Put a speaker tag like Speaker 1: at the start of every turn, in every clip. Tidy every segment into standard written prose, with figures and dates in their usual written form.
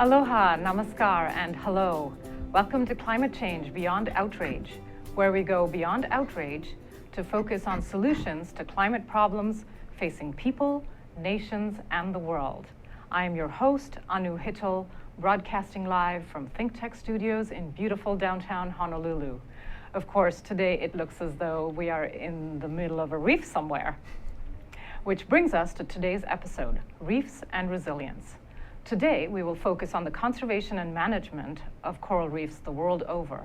Speaker 1: Aloha, namaskar, and hello. Welcome to Climate Change Beyond Outrage, where we go beyond outrage to focus on solutions to climate problems facing people, nations, and the world. I am your host, Anu Hitchell, broadcasting live from Think Tech Studios in beautiful downtown Honolulu. Of course, today it looks as though we are in the middle of a reef somewhere. Which brings us to today's episode, Reefs and Resilience. Today, we will focus on the conservation and management of coral reefs the world over.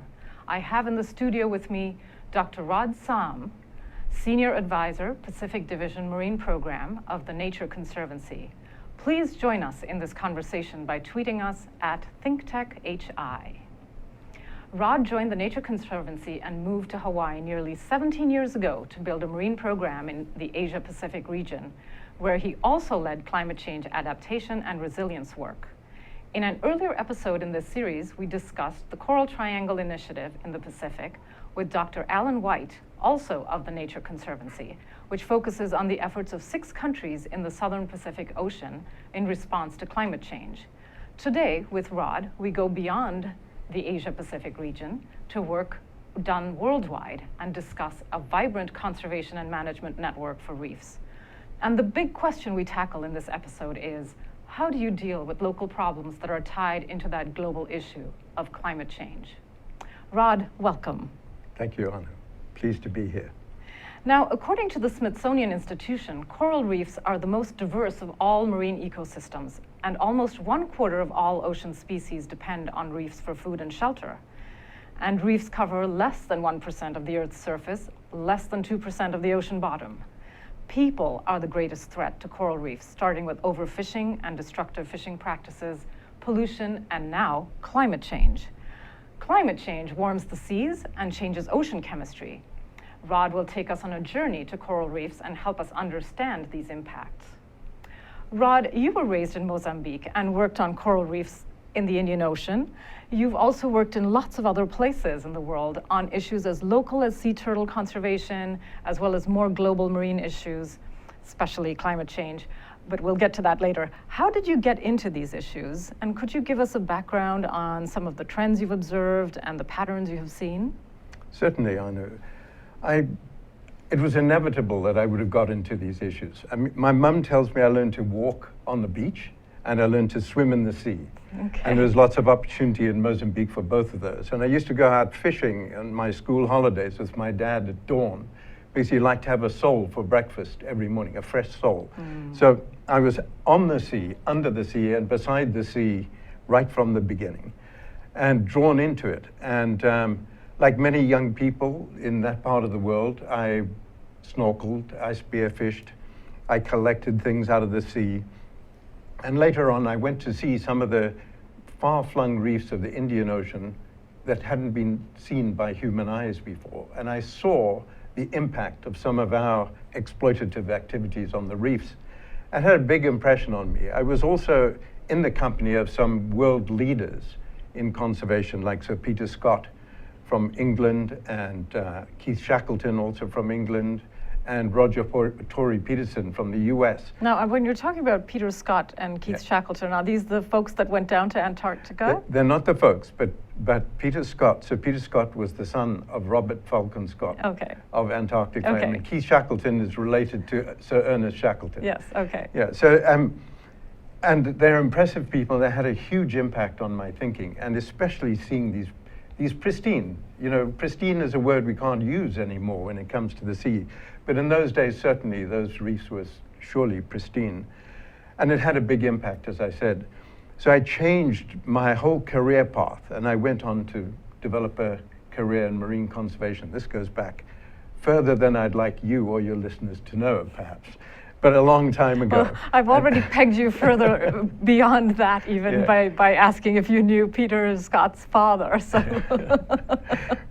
Speaker 1: I have in the studio with me Dr. Rod Salm, Senior Advisor, Pacific Division Marine Program of the Nature Conservancy. Please join us in this conversation by tweeting us at ThinkTechHI. Rod joined the Nature Conservancy and moved to Hawaii nearly 17 years ago to build a marine program in the Asia-Pacific region, where he also led climate change adaptation and resilience work. In an earlier episode in this series, we discussed the Coral Triangle Initiative in the Pacific with Dr. Alan White, also of the Nature Conservancy, which focuses on the efforts of 6 countries in the southern Pacific Ocean in response to climate change. Today, with Rod, we go beyond the Asia-Pacific region to work done worldwide and discuss a vibrant conservation and management network for reefs. And the big question we tackle in this episode is, how do you deal with local problems that are tied into that global issue of climate change? Rod, welcome.
Speaker 2: Thank you, Anu. Pleased to be here.
Speaker 1: Now, according to the Smithsonian Institution, coral reefs are the most diverse of all marine ecosystems, and almost 1/4 of all ocean species depend on reefs for food and shelter. And reefs cover less than 1% of the Earth's surface, less than 2% of the ocean bottom. People are the greatest threat to coral reefs, starting with overfishing and destructive fishing practices, pollution, and now climate change. Climate change warms the seas and changes ocean chemistry. Rod will take us on a journey to coral reefs and help us understand these impacts. Rod, you were raised in Mozambique and worked on coral reefs in the Indian Ocean. You've also worked in lots of other places in the world on issues as local as sea turtle conservation, as well as more global marine issues, especially climate change. But we'll get to that later. How did you get into these issues? And could you give us a background on some of the trends you've observed and the patterns you have seen?
Speaker 2: Certainly, Anu. It was inevitable that I would have got into these issues. I mean, my mum tells me I learned to walk on the beach and I learned to swim in the sea.
Speaker 1: Okay.
Speaker 2: And there was lots of opportunity in Mozambique for both of those. And I used to go out fishing on my school holidays with my dad at dawn, because he liked to have a sole for breakfast every morning, a fresh sole. So I was on the sea, under the sea, and beside the sea right from the beginning, and drawn into it. And like many young people in that part of the world, I snorkeled, I spearfished, I collected things out of the sea. And later on, I went to see some of the far-flung reefs of the Indian Ocean that hadn't been seen by human eyes before. And I saw the impact of some of our exploitative activities on the reefs. It had a big impression on me. I was also in the company of some world leaders in conservation, like Sir Peter Scott from England, and Keith Shackleton, also from England, and Roger Tory Peterson from the US.
Speaker 1: Now, when you're talking about Peter Scott and Keith Shackleton, are these the folks that went down to Antarctica?
Speaker 2: They're not the folks, but Peter Scott, Sir Peter Scott was the son of Robert Falcon Scott of Antarctic Land. And Keith Shackleton is related to Sir Ernest Shackleton.
Speaker 1: Yes, okay.
Speaker 2: Yeah, so, and they're impressive people. They had a huge impact on my thinking, and especially seeing these pristine, pristine is a word we can't use anymore when it comes to the sea. But in those days, certainly, those reefs were surely pristine. And it had a big impact, as I said. So I changed my whole career path, and I went on to develop a career in marine conservation. This goes back further than I'd like you or your listeners to know, perhaps, but a long time ago.
Speaker 1: Well, I've already pegged you further beyond that, even by asking if you knew Peter Scott's father. So.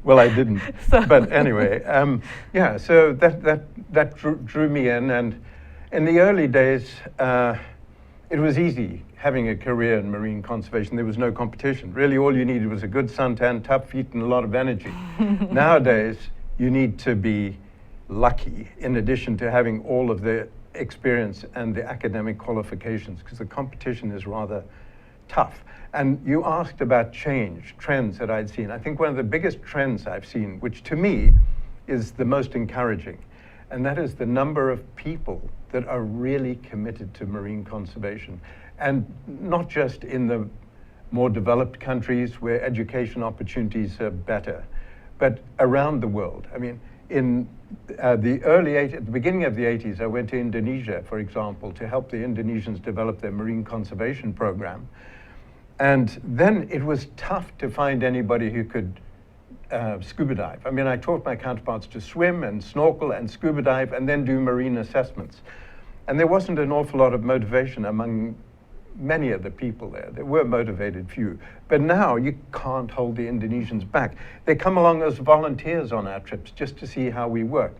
Speaker 2: Well, I didn't. But anyway, so that drew me in, and in the early days, it was easy having a career in marine conservation. There was no competition. Really, all you needed was a good suntan, tough feet, and a lot of energy. Nowadays, you need to be lucky, in addition to having all of the experience and the academic qualifications, because the competition is rather tough. And you asked about change, trends that I'd seen. I think one of the biggest trends I've seen, which to me is the most encouraging, and that is the number of people that are really committed to marine conservation. And not just in the more developed countries where education opportunities are better, but around the world. I mean, in at the beginning of the 80s, I went to Indonesia, for example, to help the Indonesians develop their marine conservation program. And then it was tough to find anybody who could scuba dive. I mean, I taught my counterparts to swim and snorkel and scuba dive and then do marine assessments. And there wasn't an awful lot of motivation among many of the people there. There were motivated few. But now you can't hold the Indonesians back. They come along as volunteers on our trips just to see how we work,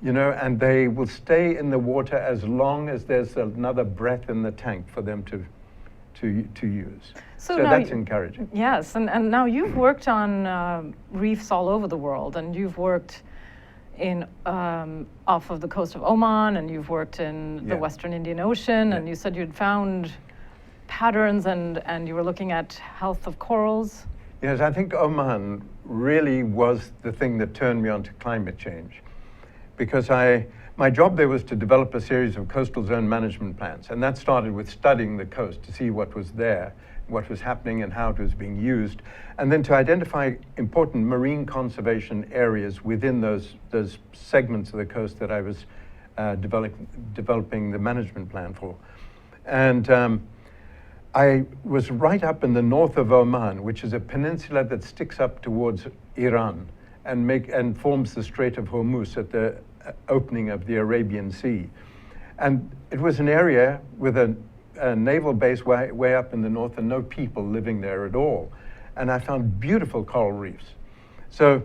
Speaker 2: you know, and they will stay in the water as long as there's another breath in the tank for them to use. So that's encouraging.
Speaker 1: Yes, and now you've worked on reefs all over the world, and you've worked in off of the coast of Oman, and you've worked in the Western Indian Ocean, and you said you'd found patterns and you were looking at health of corals.
Speaker 2: Yes, I think Oman really was the thing that turned me on to climate change, because my job there was to develop a series of coastal zone management plans, and that started with studying the coast to see what was there, what was happening and how it was being used, and then to identify important marine conservation areas within those segments of the coast that I was developing the management plan for. And I was right up in the north of Oman, which is a peninsula that sticks up towards Iran and forms the Strait of Hormuz at the opening of the Arabian Sea. And it was an area with a naval base way up in the north and no people living there at all. And I found beautiful coral reefs. So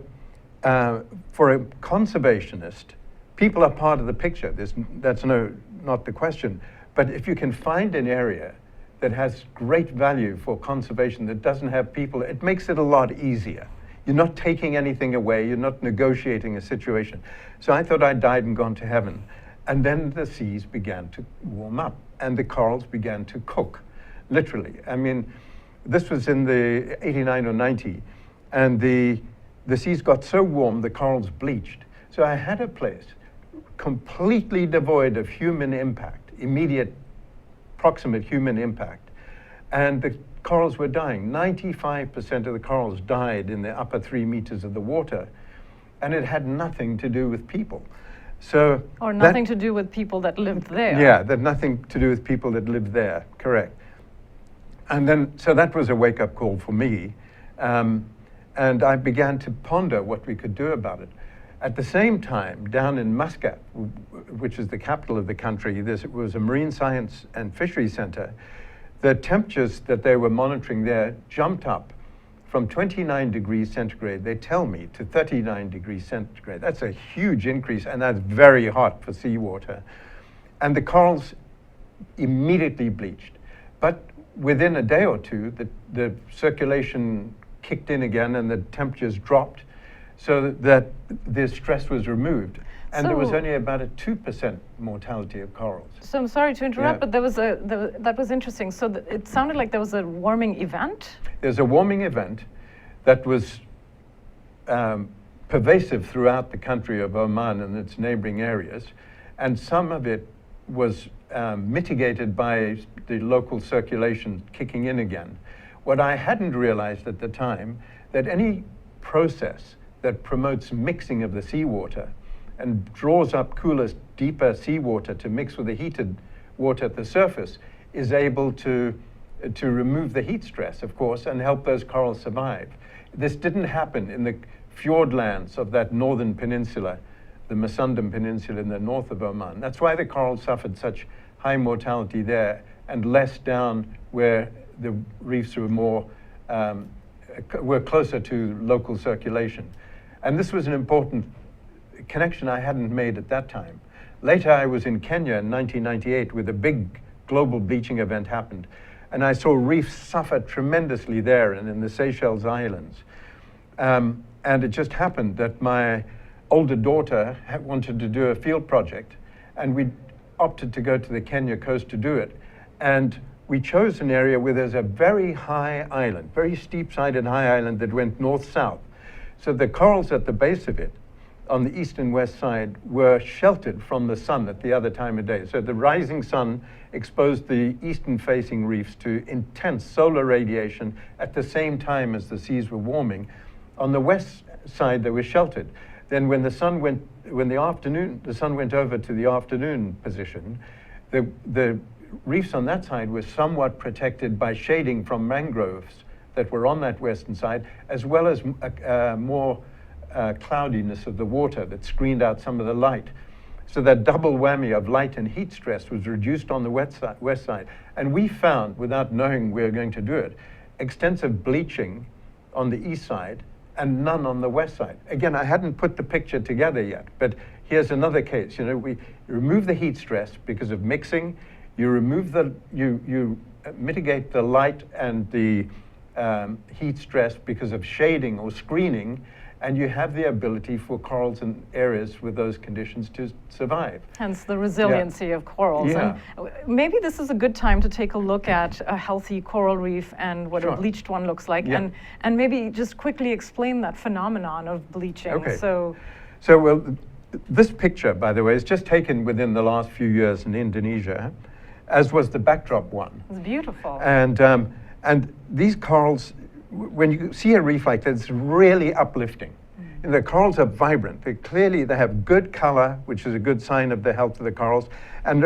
Speaker 2: for a conservationist, people are part of the picture. That's not the question. But if you can find an area that has great value for conservation that doesn't have people, it makes it a lot easier. You're not taking anything away, you're not negotiating a situation. So I thought I'd died and gone to heaven. And then the seas began to warm up and the corals began to cook, literally. I mean, this was in the 89 or 90, and the seas got so warm the corals bleached. So I had a place completely devoid of human impact, immediate proximate human impact, and the corals were dying. 95% of the corals died in the upper 3 meters of the water, and it had nothing to do with people. So
Speaker 1: or nothing to do with people that lived there.
Speaker 2: Yeah, that nothing to do with people that lived there, correct. And then, so that was a wake-up call for me, and I began to ponder what we could do about it. At the same time, down in Muscat, which is the capital of the country, there was a marine science and fisheries center. The temperatures that they were monitoring there jumped up from 29 degrees centigrade, they tell me, to 39 degrees centigrade. That's a huge increase, and that's very hot for seawater. And the corals immediately bleached. But within a day or two, the circulation kicked in again and the temperatures dropped, so that the stress was removed. And there was only about a 2% mortality of corals.
Speaker 1: So I'm sorry to interrupt, but that was interesting. So it sounded like there was a warming event?
Speaker 2: There's a warming event that was pervasive throughout the country of Oman and its neighboring areas. And some of it was mitigated by the local circulation kicking in again. What I hadn't realized at the time, that any process that promotes mixing of the seawater and draws up cooler, deeper seawater to mix with the heated water at the surface is able to remove the heat stress, of course, and help those corals survive. This didn't happen in the fjord lands of that northern peninsula, the Masundum Peninsula in the north of Oman. That's why the corals suffered such high mortality there and less down where the reefs were were closer to local circulation. And this was an important connection I hadn't made at that time. Later, I was in Kenya in 1998 where the big global bleaching event happened. And I saw reefs suffer tremendously there and in the Seychelles Islands. And it just happened that my older daughter wanted to do a field project, and we opted to go to the Kenya coast to do it. And we chose an area where there's a very high island, very steep-sided high island that went north-south. So the corals at the base of it, on the east and west side, were sheltered from the sun at the other time of day. So the rising sun exposed the eastern-facing reefs to intense solar radiation at the same time as the seas were warming. On the west side, they were sheltered. Then when the sun went over to the afternoon position, the reefs on that side were somewhat protected by shading from mangroves that were on that western side, as well as more cloudiness of the water that screened out some of the light. So that double whammy of light and heat stress was reduced on the west side. And we found, without knowing we were going to do it, extensive bleaching on the east side and none on the west side. Again, I hadn't put the picture together yet, but here's another case. You know, we remove the heat stress because of mixing. You remove you mitigate the light and the heat stress because of shading or screening, and you have the ability for corals in areas with those conditions to survive.
Speaker 1: Hence the resiliency of corals.
Speaker 2: Yeah.
Speaker 1: And maybe this is a good time to take a look at a healthy coral reef and what a bleached one looks like, and maybe just quickly explain that phenomenon of bleaching.
Speaker 2: Okay.
Speaker 1: So
Speaker 2: well, this picture, by the way, is just taken within the last few years in Indonesia, as was the backdrop one.
Speaker 1: It's beautiful.
Speaker 2: And these corals, when you see a reef like that, it's really uplifting. And the corals are vibrant. They have good color, which is a good sign of the health of the corals. And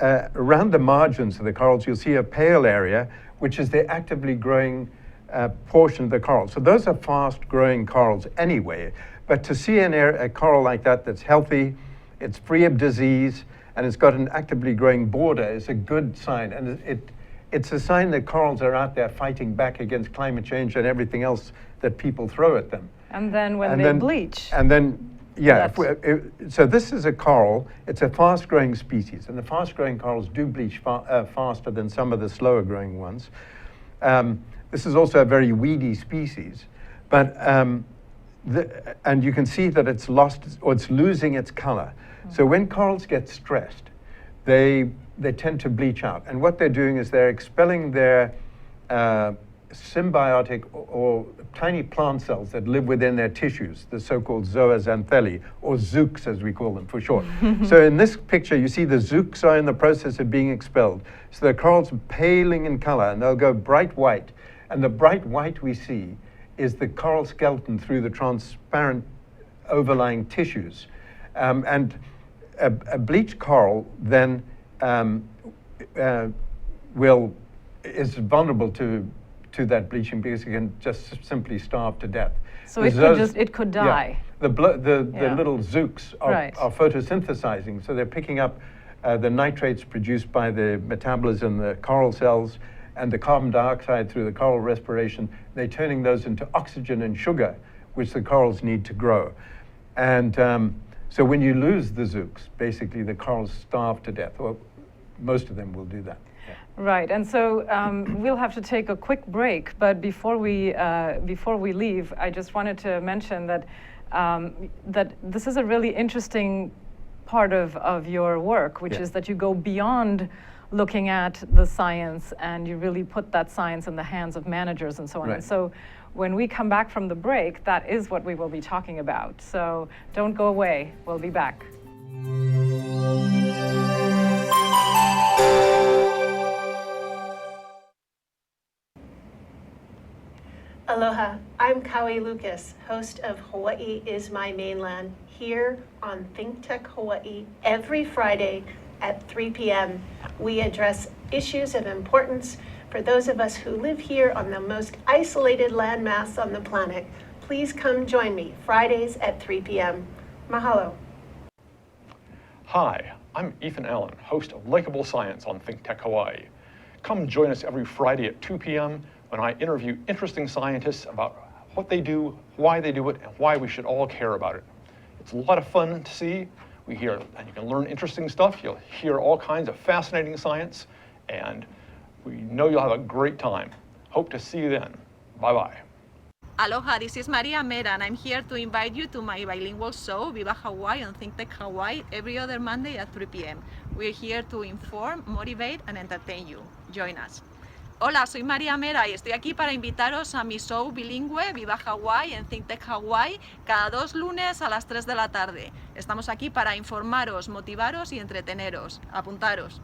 Speaker 2: around the margins of the corals, you'll see a pale area, which is the actively growing portion of the coral. So those are fast-growing corals anyway. But to see a coral like that that's healthy, it's free of disease, and it's got an actively growing border is a good sign. And it's a sign that corals are out there fighting back against climate change and everything else that people throw at them.
Speaker 1: And then when they bleach.
Speaker 2: And then, so this is a coral. It's a fast-growing species, and the fast-growing corals do bleach faster than some of the slower-growing ones. This is also a very weedy species, but and you can see that it's lost or it's losing its color. So when corals get stressed, they tend to bleach out. And what they're doing is they're expelling their symbiotic or tiny plant cells that live within their tissues, the so-called zooxanthellae, or zooks as we call them for short. So in this picture, you see the zooks are in the process of being expelled. So the corals are paling in color, and they'll go bright white. And the bright white we see is the coral skeleton through the transparent overlying tissues. And a bleached coral then is vulnerable to that bleaching because it can just simply starve to death.
Speaker 1: So it could die.
Speaker 2: Yeah. The little zooks are photosynthesizing, so they're picking up the nitrates produced by the metabolism, the coral cells, and the carbon dioxide through the coral respiration. They're turning those into oxygen and sugar, which the corals need to grow. And so when you lose the zooks, basically the corals starve to death, or most of them will do that. Yeah.
Speaker 1: Right, and so we'll have to take a quick break, but before we leave, I just wanted to mention that that this is a really interesting part of your work, which is that you go beyond looking at the science and you really put that science in the hands of managers and so on.
Speaker 2: Right.
Speaker 1: And so when we come back from the break, that is what we will be talking about. So don't go away, we'll be back.
Speaker 3: Aloha, I'm Kaui Lucas, host of Hawaii is My Mainland, here on Think Tech Hawaii. Every Friday at 3 p.m., we address issues of importance for those of us who live here on the most isolated landmass on the planet. Please come join me Fridays at 3 p.m. Mahalo.
Speaker 4: Hi, I'm Ethan Allen, host of Likeable Science on Think Tech Hawaii. Come join us every Friday at 2 p.m. when I interview interesting scientists about what they do, why they do it, and why we should all care about it. It's a lot of fun to see. We hear, and you can learn interesting stuff. You'll hear all kinds of fascinating science, and we know you'll have a great time. Hope to see you then. Bye-bye.
Speaker 5: Aloha, this is Maria Mera, and I'm here to invite you to my bilingual show, Viva Hawaii on Think Tech Hawaii, every other Monday at 3 p.m. We're here to inform, motivate, and entertain you. join us. Hola, soy María Mera y estoy aquí para invitaros a mi show bilingüe Viva Hawái en Think Tech Hawái cada 2 lunes a las 3 de la tarde. Estamos aquí para informaros, motivaros y entreteneros. Apuntaros.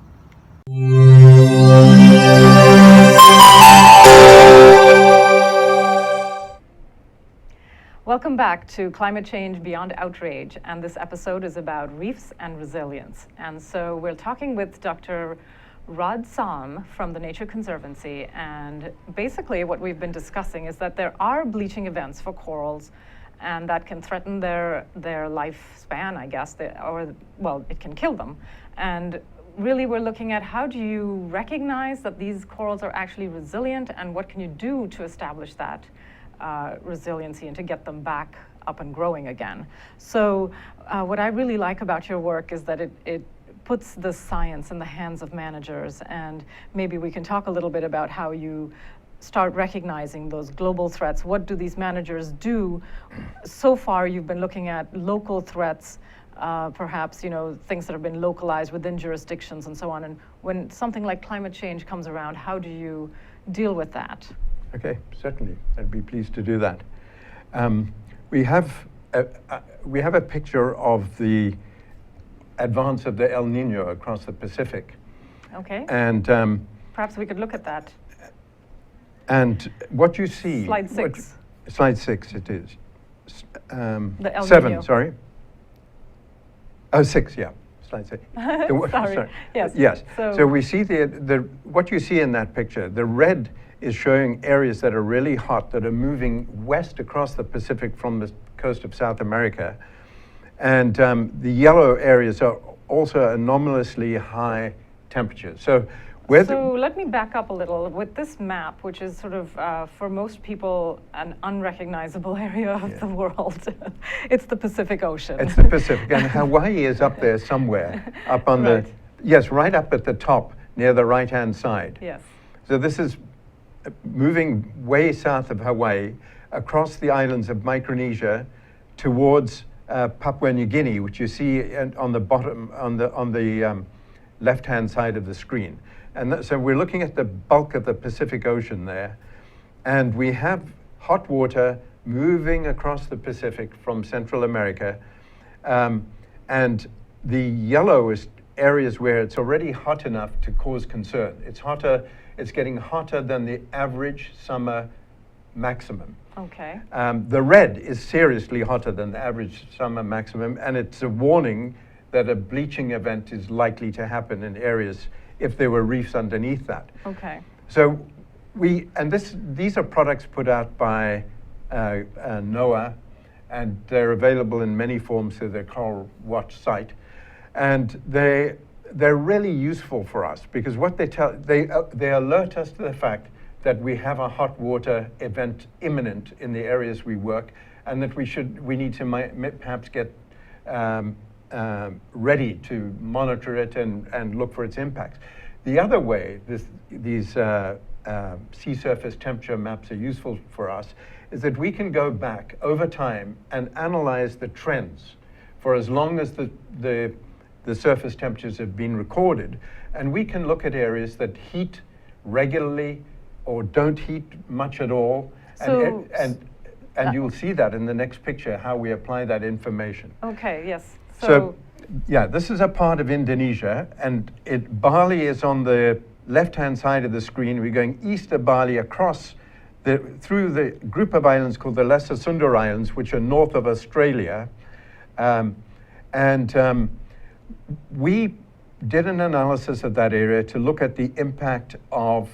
Speaker 1: Welcome back to Climate Change Beyond Outrage, and this episode is about reefs and resilience. And so we're talking with Dr. Salm from the Nature Conservancy, and basically what we've been discussing is that there are bleaching events for corals, and that can threaten their lifespan, I guess, well, it can kill them. And really we're looking at how do you recognize that these corals are actually resilient, and what can you do to establish that resiliency and to get them back up and growing again. So what I really like about your work is that it puts the science in the hands of managers, and maybe we can talk a little bit about how you start recognizing those global threats. What do these managers do? So far you've been looking at local threats, perhaps things that have been localized within jurisdictions and so on, and when something like climate change comes around, how do you deal with that?
Speaker 2: Okay, certainly. I'd be pleased to do that. We have a picture of the advance of the El Nino across the Pacific.
Speaker 1: Okay.
Speaker 2: And
Speaker 1: perhaps we could look at that.
Speaker 2: And what you see...
Speaker 1: Slide 6.
Speaker 2: Slide 6 it is.
Speaker 1: The El
Speaker 2: 7,
Speaker 1: Nino.
Speaker 2: sorry. Oh, 6, yeah. Slide 6.
Speaker 1: Sorry. Yes.
Speaker 2: Yes.
Speaker 1: So
Speaker 2: we see what you see in that picture. The red is showing areas that are really hot, that are moving west across the Pacific from the coast of South America. And the yellow areas are also anomalously high temperatures. So
Speaker 1: let me back up a little. With this map, which is sort of, for most people, an unrecognizable area of the world, it's the Pacific Ocean.
Speaker 2: It's the Pacific, and Hawaii is up there somewhere, up on
Speaker 1: right.
Speaker 2: Yes, right up at the top, near the right-hand side.
Speaker 1: Yes.
Speaker 2: So this is moving way south of Hawaii, across the islands of Micronesia, towards Papua New Guinea, which you see on the bottom, on the left-hand side of the screen. And so we're looking at the bulk of the Pacific Ocean there, and we have hot water moving across the Pacific from Central America, and the yellow is areas where it's already hot enough to cause concern. It's getting hotter than the average summer maximum.
Speaker 1: Okay.
Speaker 2: The red is seriously hotter than the average summer maximum, and it's a warning that a bleaching event is likely to happen in areas if there were reefs underneath that.
Speaker 1: Okay.
Speaker 2: So these are products put out by NOAA, and they're available in many forms through the Coral Watch site, and they're really useful for us because what they alert us to the fact that we have a hot water event imminent in the areas we work, and that we need to perhaps get ready to monitor it and look for its impacts. The other way these sea surface temperature maps are useful for us is that we can go back over time and analyze the trends for as long as the surface temperatures have been recorded, and we can look at areas that heat regularly or don't heat much at all, and you'll see that in the next picture how we apply that information.
Speaker 1: Okay. Yes.
Speaker 2: So yeah, this is a part of Indonesia, and Bali is on the left-hand side of the screen. We're going east of Bali across through the group of islands called the Lesser Sunda Islands, which are north of Australia, we did an analysis of that area to look at the impact of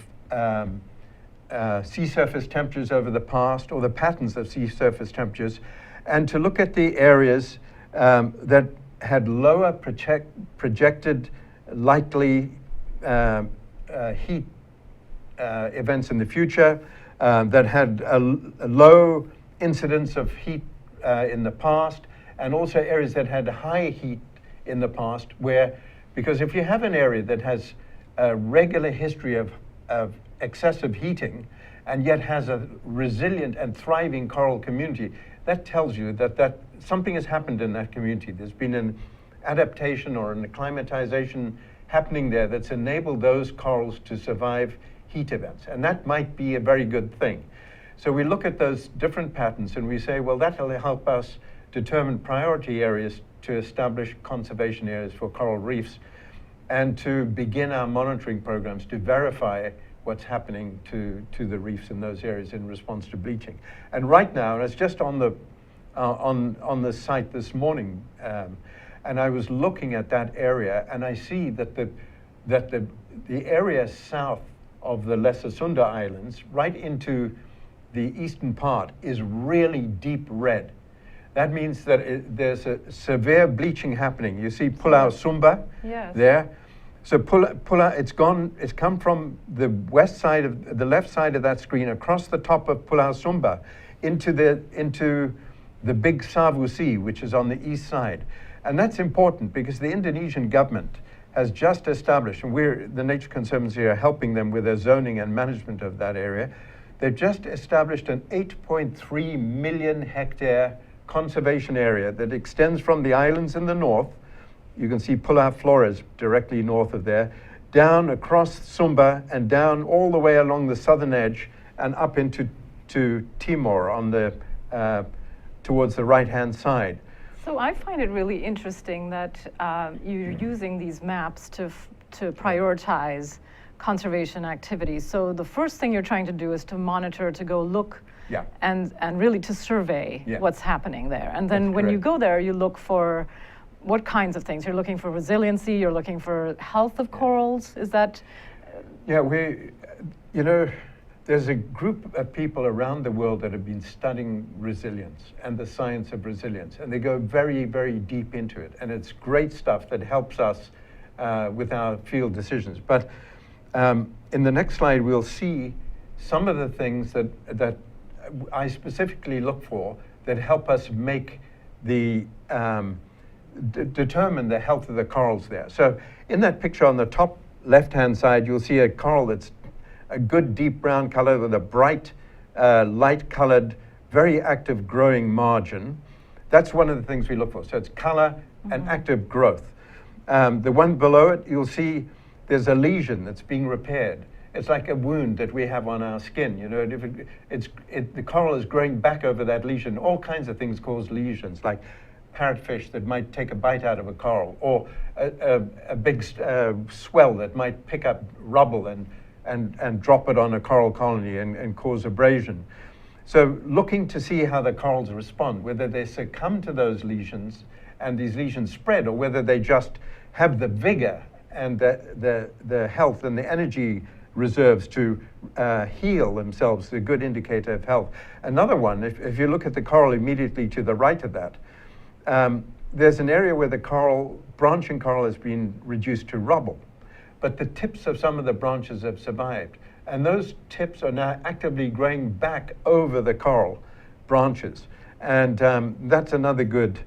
Speaker 2: sea surface temperatures over the past, or the patterns of sea surface temperatures, and to look at the areas that had lower projected likely heat events in the future, that had a low incidence of heat in the past, and also areas that had high heat in the past, because if you have an area that has a regular history of excessive heating and yet has a resilient and thriving coral community, that tells you that something has happened in that community. There's been an adaptation or an acclimatization happening there that's enabled those corals to survive heat events. And that might be a very good thing. So we look at those different patterns and we say, well, that'll help us determine priority areas to establish conservation areas for coral reefs and to begin our monitoring programs to verify what's happening to the reefs in those areas in response to bleaching. And right now, and it's just on the site this morning, and I was looking at that area, and I see that the area south of the Lesser Sunda Islands, right into the eastern part, is really deep red. That means that there's a severe bleaching happening. You see Pulau Sumba there. So it's come from the west side of the left side of that screen across the top of Pulau Sumba into the big Savu Sea, which is on the east side. And that's important because the Indonesian government has just established, and the Nature Conservancy are helping them with their zoning and management of that area. They've just established an 8.3 million hectare conservation area that extends from the islands in the north. You can see Pulau Flores directly north of there, down across Sumba and down all the way along the southern edge and up into Timor on the towards the right-hand side.
Speaker 1: So I find it really interesting that you're using these maps to prioritize conservation activities. So the first thing you're trying to do is to monitor, to go look, and really to survey what's happening there. And then when you go there, you look for what kinds of things? You're looking for resiliency, you're looking for health of corals, is that?
Speaker 2: Yeah, there's a group of people around the world that have been studying resilience and the science of resilience, and they go very, very deep into it. And it's great stuff that helps us with our field decisions. But in the next slide, we'll see some of the things that I specifically look for that help us make determine the health of the corals there. So in that picture on the top left-hand side, you'll see a coral that's a good deep brown color with a bright, light-colored, very active growing margin. That's one of the things we look for. So it's color and active growth. The one below it, you'll see there's a lesion that's being repaired. It's like a wound that we have on our skin. The coral is growing back over that lesion. All kinds of things cause lesions, like parrotfish that might take a bite out of a coral, or a big swell that might pick up rubble and drop it on a coral colony and cause abrasion. So looking to see how the corals respond, whether they succumb to those lesions and these lesions spread, or whether they just have the vigor and the health and the energy reserves to heal themselves, a good indicator of health. Another one, if you look at the coral immediately to the right of that, there's an area where the branching coral has been reduced to rubble, but the tips of some of the branches have survived. And those tips are now actively growing back over the coral branches. And that's another good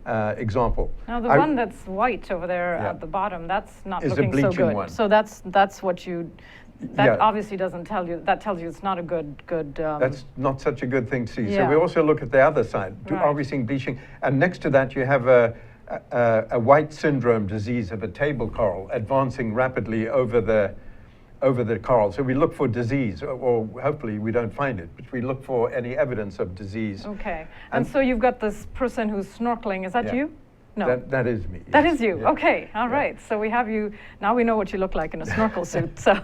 Speaker 2: example.
Speaker 1: Now the one that's white over there at the bottom, that's not looking so good.
Speaker 2: One.
Speaker 1: So that's what that obviously doesn't tell you, that tells you it's not a good
Speaker 2: that's not such a good thing to see.
Speaker 1: Yeah.
Speaker 2: So we also look at the other side. Are we seeing bleaching? And next to that you have a white syndrome disease of a table coral advancing rapidly over the coral. So we look for disease, or hopefully we don't find it, but we look for any evidence of disease.
Speaker 1: Okay. And so you've got this person who's snorkeling. Is that you? No.
Speaker 2: That is me.
Speaker 1: That
Speaker 2: yes.
Speaker 1: is you.
Speaker 2: Yeah.
Speaker 1: Okay. All right. So we have you, now we know what you look like in a snorkel suit. So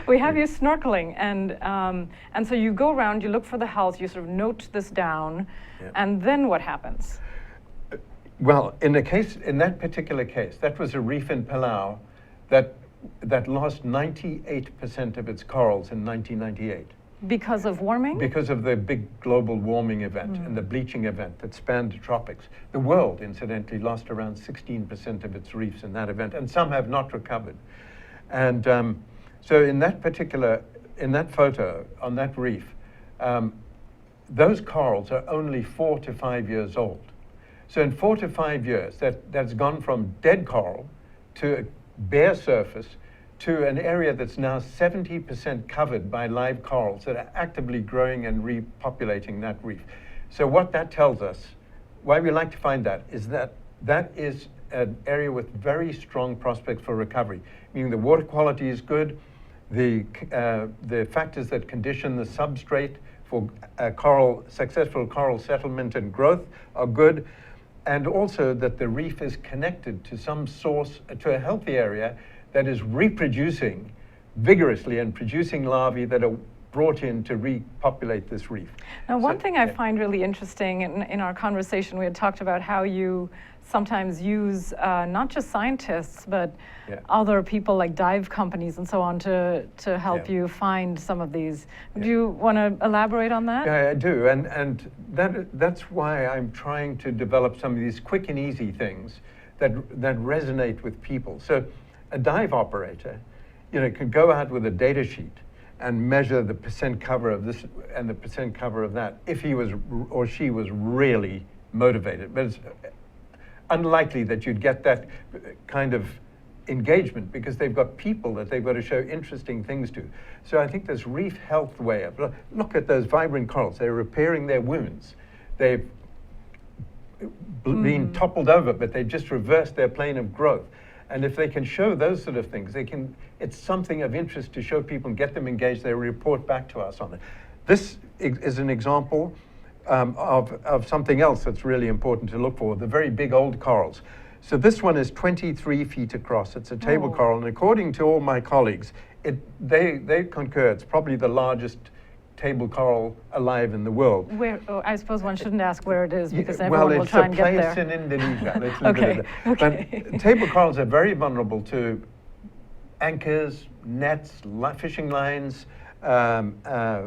Speaker 1: we have you snorkeling, and so you go around, you look for the health, you sort of note this down, and then what happens?
Speaker 2: Well, in that particular case, that was a reef in Palau that lost 98% of its corals in 1998.
Speaker 1: Because of warming?
Speaker 2: Because of the big global warming event and the bleaching event that spanned the tropics. The world, incidentally, lost around 16% of its reefs in that event, and some have not recovered. And so in that photo, on that reef, those corals are only 4 to 5 years old. So in 4 to 5 years, that's gone from dead coral to a bare surface to an area that's now 70% covered by live corals that are actively growing and repopulating that reef. So what that tells us, why we like to find that, is that is an area with very strong prospects for recovery, meaning the water quality is good, the factors that condition the substrate for successful coral settlement and growth are good, and also that the reef is connected to some source, to a healthy area that is reproducing vigorously and producing larvae that are brought in to repopulate this reef.
Speaker 1: Now, one thing I find really interesting in our conversation, we had talked about how you sometimes use not just scientists, but other people like dive companies and so on to help you find some of these. Do you want to elaborate on that?
Speaker 2: Yeah, I do. And that's why I'm trying to develop some of these quick and easy things that resonate with people. So a dive operator, can go out with a data sheet and measure the percent cover of this and the percent cover of that if he was or she was really motivated. But it's unlikely that you'd get that kind of engagement because they've got people that they've got to show interesting things to. So I think this reef health way of, look at those vibrant corals, they're repairing their wounds. They've been toppled over, but they've just reversed their plane of growth. And if they can show those sort of things, it's something of interest to show people and get them engaged. They report back to us on it. This is an example of something else that's really important to look for, the very big old corals. So this one is 23 feet across. It's a table coral, and according to all my colleagues, they concur it's probably the largest table coral alive in the world.
Speaker 1: Where? Oh, I suppose one shouldn't ask where it is because everyone will try and get there.
Speaker 2: Well, it's a place in Indonesia. Let's leave it at that.
Speaker 1: Okay.
Speaker 2: But table corals are very vulnerable to anchors, nets, fishing lines,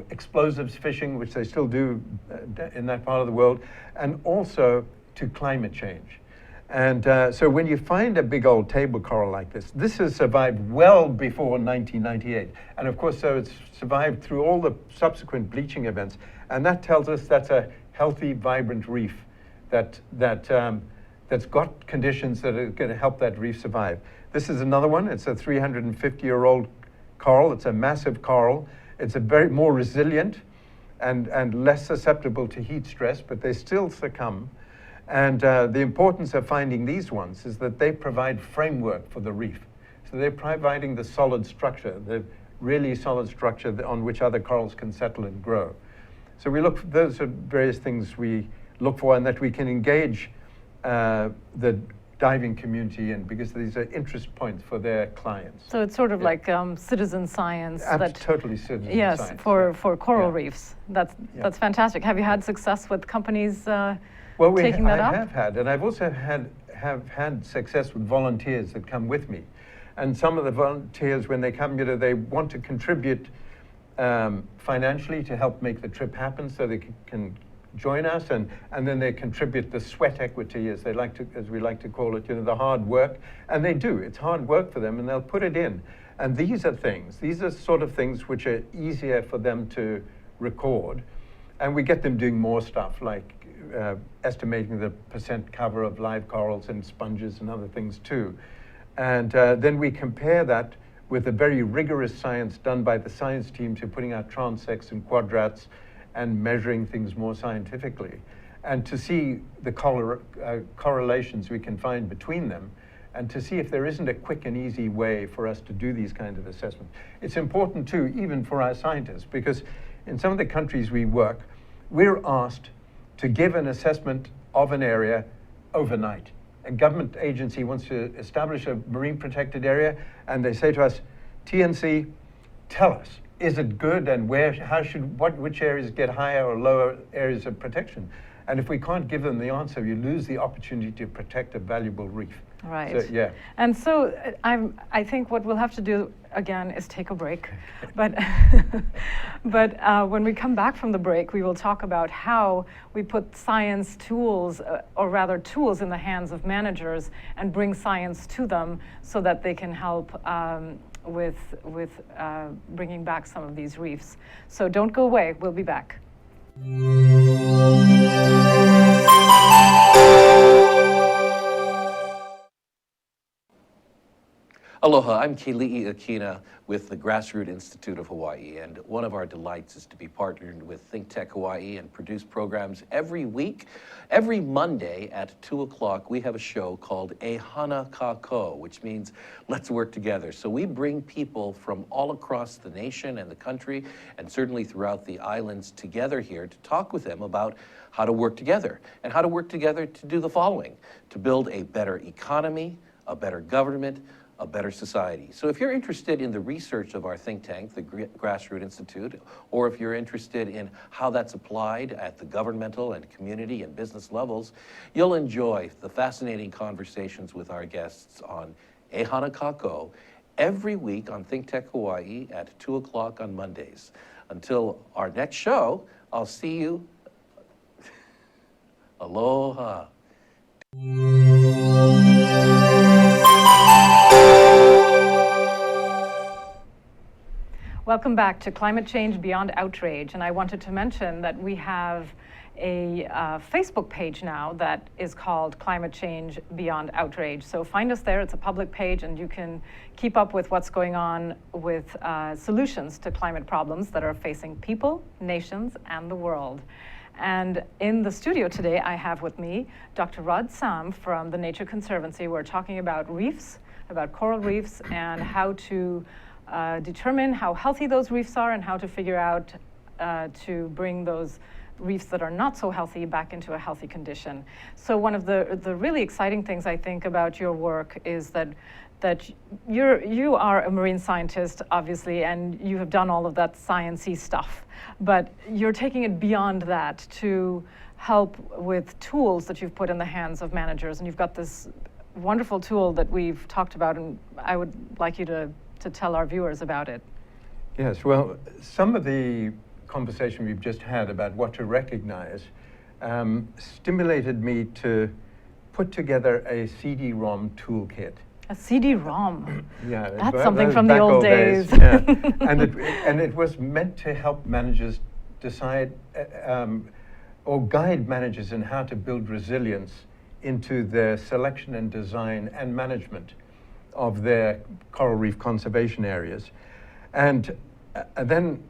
Speaker 2: explosives fishing, which they still do in that part of the world, and also to climate change. And so when you find a big old table coral like this has survived well before 1998. And of course, so it's survived through all the subsequent bleaching events. And that tells us that's a healthy, vibrant reef that's got conditions that are going to help that reef survive. This is another one. It's a 350-year-old coral. It's a massive coral. It's a very more resilient and less susceptible to heat stress, but they still succumb. And the importance of finding these ones is that they provide framework for the reef. So they're providing the solid structure, the really solid structure on which other corals can settle and grow. So those are various things we look for, and that we can engage the diving community in, because these are interest points for their clients.
Speaker 1: So it's sort of like citizen science.
Speaker 2: Totally citizen science.
Speaker 1: Yes, for coral reefs. That's fantastic. Have you had success with companies taking that up?
Speaker 2: I have had, and I've also have had success with volunteers that come with me. And some of the volunteers, when they come, they want to contribute financially to help make the trip happen, so they can join us, and then they contribute the sweat equity, as we like to call it, the hard work. And they do. It's hard work for them, and they'll put it in. And these are sort of things which are easier for them to record. And we get them doing more stuff, like estimating the percent cover of live corals and sponges and other things too. And then we compare that with the very rigorous science done by the science teams who are putting out transects and quadrats and measuring things more scientifically, and to see the correlations we can find between them, and to see if there isn't a quick and easy way for us to do these kinds of assessments. It's important too, even for our scientists, because in some of the countries we work, we're asked to give an assessment of an area overnight. A government agency wants to establish a marine protected area, and they say to us, TNC, tell us, is it good, and which areas get higher or lower areas of protection? And if we can't give them the answer, you lose the opportunity to protect a valuable reef.
Speaker 1: Right.
Speaker 2: So, yeah.
Speaker 1: And so I think what we'll have to do again is take a break. But when we come back from the break, we will talk about how we put science tools, or rather tools, in the hands of managers and bring science to them so that they can help with bringing back some of these reefs. So don't go away. We'll be back.
Speaker 6: Aloha, I'm Keli'i Akina with the Grassroots Institute of Hawaii, and one of our delights is to be partnered with Think Tech Hawaii and produce programs every week. Every Monday at 2 o'clock, we have a show called E Hana Kako, which means let's work together. So we bring people from all across the nation and the country, and certainly throughout the islands together here to talk with them about how to work together, and how to work together to do the following: to build a better economy, a better government, a better society. So if you're interested in the research of our think tank, the Grassroots Institute, or if you're interested in how that's applied at the governmental and community and business levels, you'll enjoy the fascinating conversations with our guests on E Hana Kako every week on Think Tech Hawaii at 2 o'clock on Mondays. Until our next show, I'll see you. Aloha.
Speaker 1: Welcome back to Climate Change Beyond Outrage. And I wanted to mention that we have a Facebook page now that is called Climate Change Beyond Outrage. So find us there. It's a public page, and you can keep up with what's going on with solutions to climate problems that are facing people, nations, and the world. And in the studio today, I have with me Dr. Rod Salm from the Nature Conservancy. We're talking about reefs, about coral reefs, and how to determine how healthy those reefs are and how to figure out to bring those reefs that are not so healthy back into a healthy condition. So one of the really exciting things I think about your work is that you are a marine scientist, obviously, and you have done all of that science-y stuff, but you're taking it beyond that to help with tools that you've put in the hands of managers, and you've got this wonderful tool that we've talked about, and I would like you to tell our viewers about it.
Speaker 2: Yes, well, some of the conversation we've just had about what to recognize stimulated me to put together a CD-ROM toolkit.
Speaker 1: A CD-ROM?
Speaker 2: Yeah.
Speaker 1: That's something from the old days.
Speaker 2: Yeah. and it was meant to help managers decide or guide managers in how to build resilience into their selection and design and management of their coral reef conservation areas. And then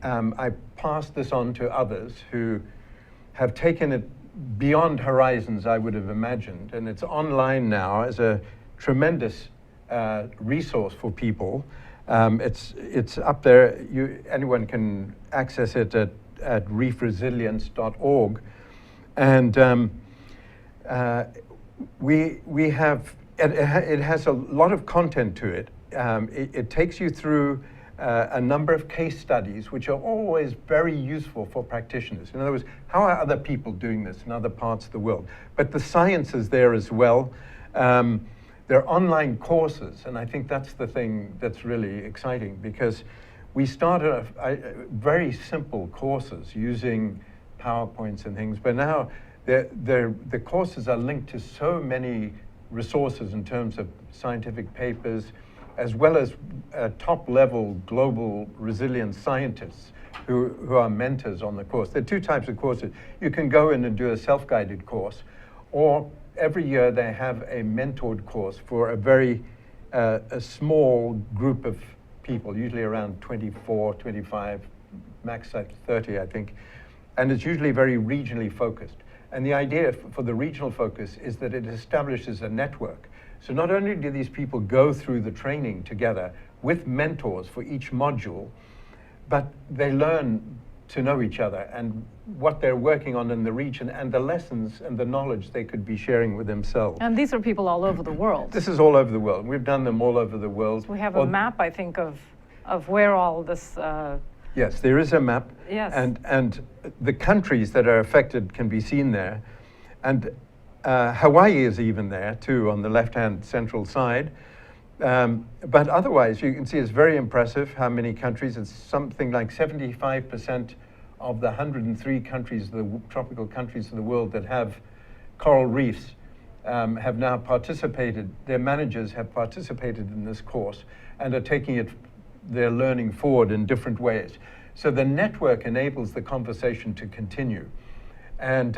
Speaker 2: I passed this on to others who have taken it beyond horizons I would have imagined. And it's online now as a tremendous resource for people. It's up there. Anyone can access it at reefresilience.org. And we have, it has a lot of content to it. It takes you through a number of case studies, which are always very useful for practitioners. In other words, how are other people doing this in other parts of the world? But the science is there as well. There are online courses, and I think that's the thing that's really exciting, because we started very simple courses using PowerPoints and things, but now the courses are linked to so many resources in terms of scientific papers, as well as top-level global resilience scientists who are mentors on the course. There are two types of courses. You can go in and do a self-guided course, or every year they have a mentored course for a very a small group of people, usually around 24, 25, max 30, I think. And it's usually very regionally focused. And the idea for the regional focus is that it establishes a network. So not only do these people go through the training together with mentors for each module, but they learn to know each other and what they're working on in the region and the lessons and the knowledge they could be sharing with themselves.
Speaker 1: And these are people all over the world.
Speaker 2: This is all over the world. We've done them all over the world.
Speaker 1: We have a map, I think, of where all this...
Speaker 2: Yes, there is a map.
Speaker 1: Yes.
Speaker 2: And the countries that are affected can be seen there. And Hawaii is even there, too, on the left-hand central side. But otherwise, you can see it's very impressive how many countries. It's something like 75% of the 103 countries, the tropical countries of the world that have coral reefs have now participated. Their managers have participated in this course and are taking their learning forward in different ways. So the network enables the conversation to continue. And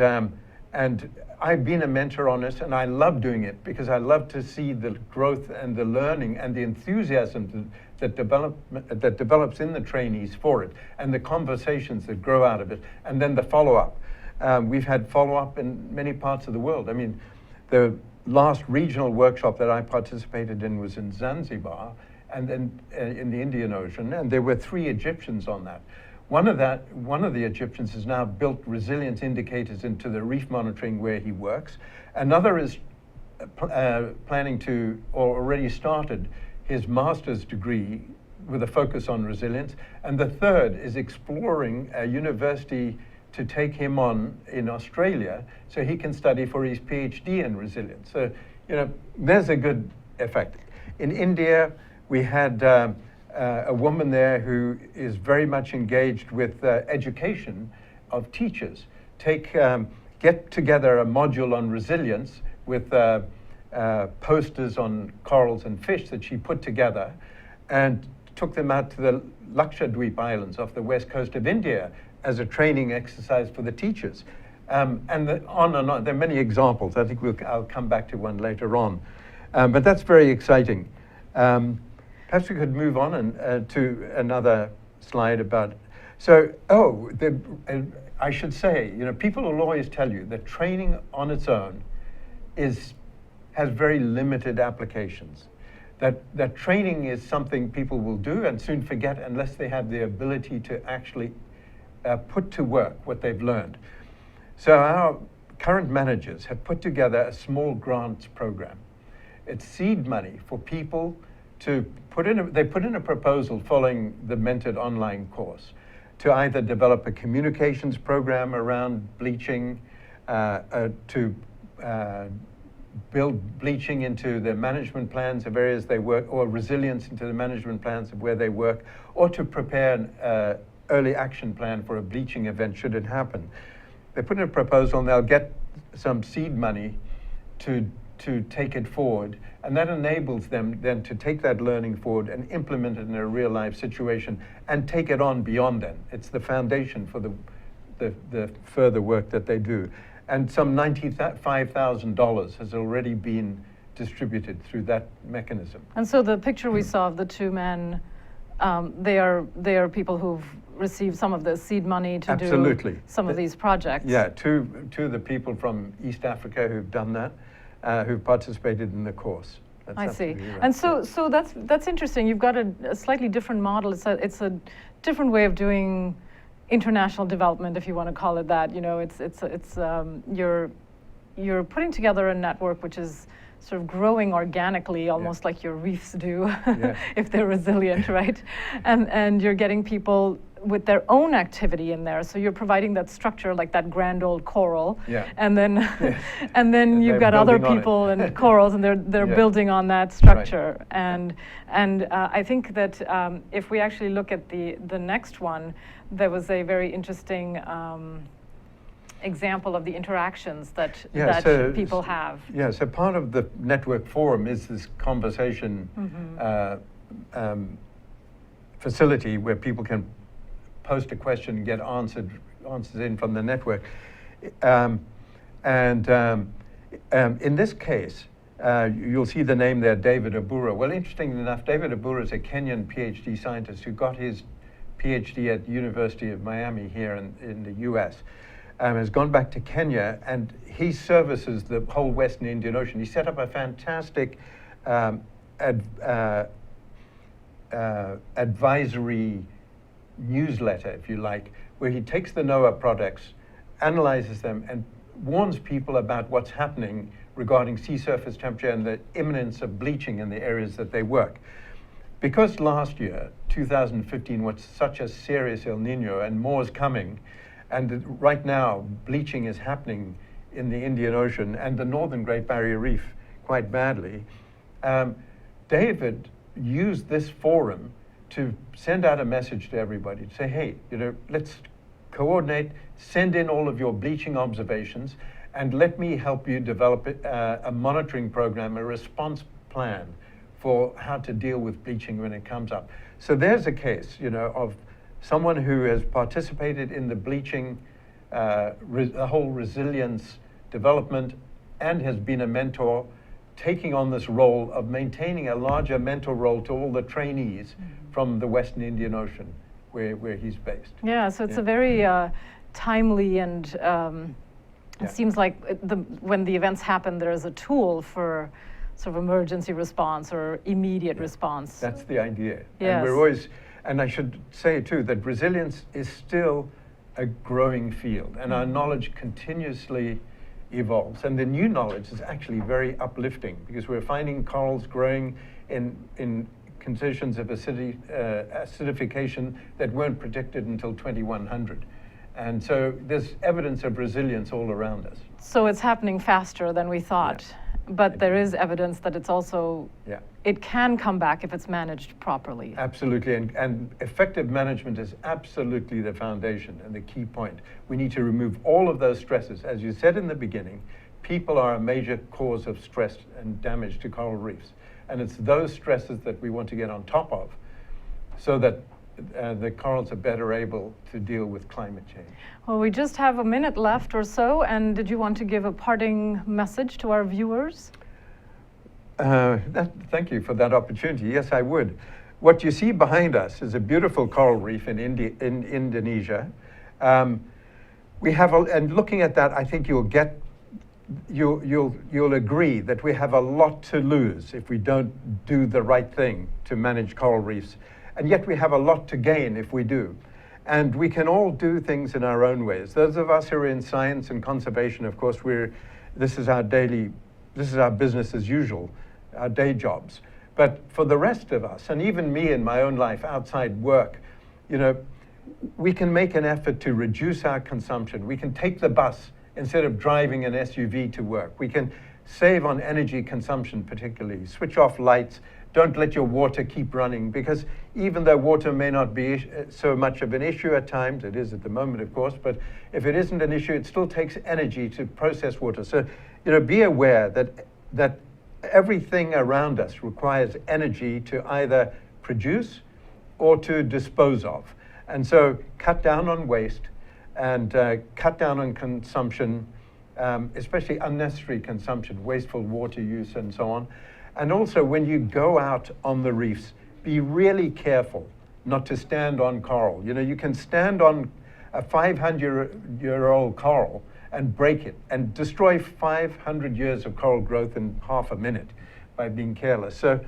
Speaker 2: And I've been a mentor on it, and I love doing it because I love to see the growth and the learning and the enthusiasm that develops in the trainees for it, and the conversations that grow out of it, and then the follow-up. We've had follow-up in many parts of the world. I mean, the last regional workshop that I participated in was in Zanzibar, and then in the Indian Ocean, and there were 3 Egyptians on that. One of the Egyptians has now built resilience indicators into the reef monitoring where he works. Another is planning to, or already started, his master's degree with a focus on resilience. And the third is exploring a university to take him on in Australia so he can study for his PhD in resilience. So, you know, there's a good effect. In India, we had a woman there who is very much engaged with education of teachers. Get together a module on resilience with posters on corals and fish that she put together, and took them out to the Lakshadweep Islands off the west coast of India as a training exercise for the teachers. On and on. There are many examples. I think I'll come back to one later on. But that's very exciting. Perhaps we could move on and to another slide about. So, I should say, you know, people will always tell you that training on its own has very limited applications. That training is something people will do and soon forget unless they have the ability to actually put to work what they've learned. So our current managers have put together a small grants program. It's seed money for people to they put in a proposal following the mentored online course to either develop a communications program around bleaching, to build bleaching into the management plans of areas they work, or resilience into the management plans of where they work, or to prepare an early action plan for a bleaching event should it happen. They put in a proposal and they'll get some seed money to take it forward, and that enables them then to take that learning forward and implement it in a real life situation and take it on beyond then. It's the foundation for the further work that they do. And some $95,000 has already been distributed through that mechanism.
Speaker 1: And so the picture we saw of the 2 men, they are people who've received some of the seed money to
Speaker 2: Absolutely.
Speaker 1: do some of these projects.
Speaker 2: Yeah, two of the people from East Africa who've done that, who've participated in the course. That's
Speaker 1: I see.
Speaker 2: right.
Speaker 1: And so that's interesting. You've got a slightly different model. It's a different way of doing international development, if you want to call it that. You know, you're putting together a network which is sort of growing organically, almost like your reefs do, if they're resilient, right? And you're getting people with their own activity in there. So you're providing that structure, like that grand old coral, and then and then you've got other people and corals, and they're building on that structure. Right. And I think that if we actually look at the next one, there was a very interesting example of the interactions that people have.
Speaker 2: Yeah, so part of the network forum is this conversation facility where people can post a question and get answers in from the network. In this case, you'll see the name there, David Abura. Well, interestingly enough, David Abura is a Kenyan PhD scientist who got his PhD at the University of Miami here in the US. Has gone back to Kenya, and he services the whole Western Indian Ocean. He set up a fantastic advisory newsletter, if you like, where he takes the NOAA products, analyzes them, and warns people about what's happening regarding sea surface temperature and the imminence of bleaching in the areas that they work. Because last year, 2015, was such a serious El Nino, and more is coming, and right now bleaching is happening in the Indian Ocean and the Northern Great Barrier Reef quite badly, David used this forum to send out a message to everybody to say, hey, you know, let's coordinate, send in all of your bleaching observations, and let me help you develop a monitoring program, a response plan for how to deal with bleaching when it comes up. So there's a case, you know, of someone who has participated in the bleaching, the whole resilience development and has been a mentor, taking on this role of maintaining a larger mentor role to all the trainees from the Western Indian Ocean where he's based.
Speaker 1: Yeah, so it's a very timely and it seems like when the events happen, there's a tool for sort of emergency response or immediate response.
Speaker 2: That's the idea.
Speaker 1: Yes.
Speaker 2: And we're always, and I should say too, that resilience is still a growing field, and our knowledge continuously evolves. And the new knowledge is actually very uplifting, because we're finding corals growing in conditions of acidification that weren't predicted until 2100. And so there's evidence of resilience all around us.
Speaker 1: So it's happening faster than we thought. But there is evidence that it's also, it can come back if it's managed properly.
Speaker 2: Absolutely, and effective management is absolutely the foundation and the key point. We need to remove all of those stresses. As you said in the beginning, people are a major cause of stress and damage to coral reefs. And it's those stresses that we want to get on top of so that the corals are better able to deal with climate change.
Speaker 1: Well, we just have a minute left or so, and did you want to give a parting message to our viewers?
Speaker 2: Thank you for that opportunity. Yes, I would. What you see behind us is a beautiful coral reef in Indonesia. We have, and looking at that, I think you'll agree that we have a lot to lose if we don't do the right thing to manage coral reefs. And yet we have a lot to gain if we do. And we can all do things in our own ways. Those of us who are in science and conservation, of course, this is our business as usual, our day jobs. But for the rest of us, and even me in my own life outside work, we can make an effort to reduce our consumption. We can take the bus instead of driving an SUV to work. We can save on energy consumption, particularly. Switch off lights. Don't let your water keep running, because even though water may not be so much of an issue at times, it is at the moment, of course, but if it isn't an issue, it still takes energy to process water. So, be aware that everything around us requires energy to either produce or to dispose of. And so cut down on waste and cut down on consumption, especially unnecessary consumption, wasteful water use and so on. And also, when you go out on the reefs, be really careful not to stand on coral. You can stand on a 500-year-old coral and break it and destroy 500 years of coral growth in half a minute by being careless. So,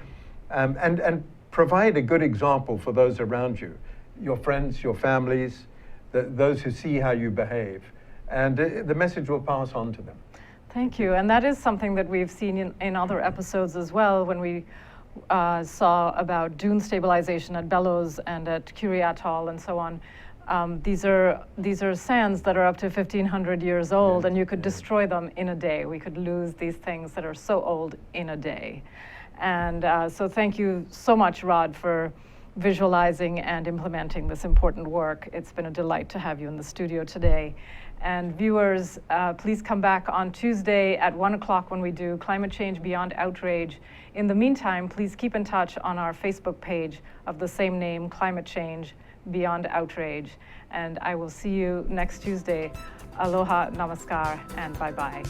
Speaker 2: and provide a good example for those around you, your friends, your families, those who see how you behave. And the message will pass on to them.
Speaker 1: Thank you. And that is something that we've seen in other episodes as well, when we saw about dune stabilization at Bellows and at Curie Atoll and so on. These are sands that are up to 1,500 years old, and you could destroy them in a day. We could lose these things that are so old in a day. And so thank you so much, Rod, for visualizing and implementing this important work. It's been a delight to have you in the studio today. And viewers, please come back on Tuesday at 1 o'clock when we do Climate Change Beyond Outrage. In the meantime, please keep in touch on our Facebook page of the same name, Climate Change Beyond Outrage. And I will see you next Tuesday. Aloha, namaskar, and bye-bye.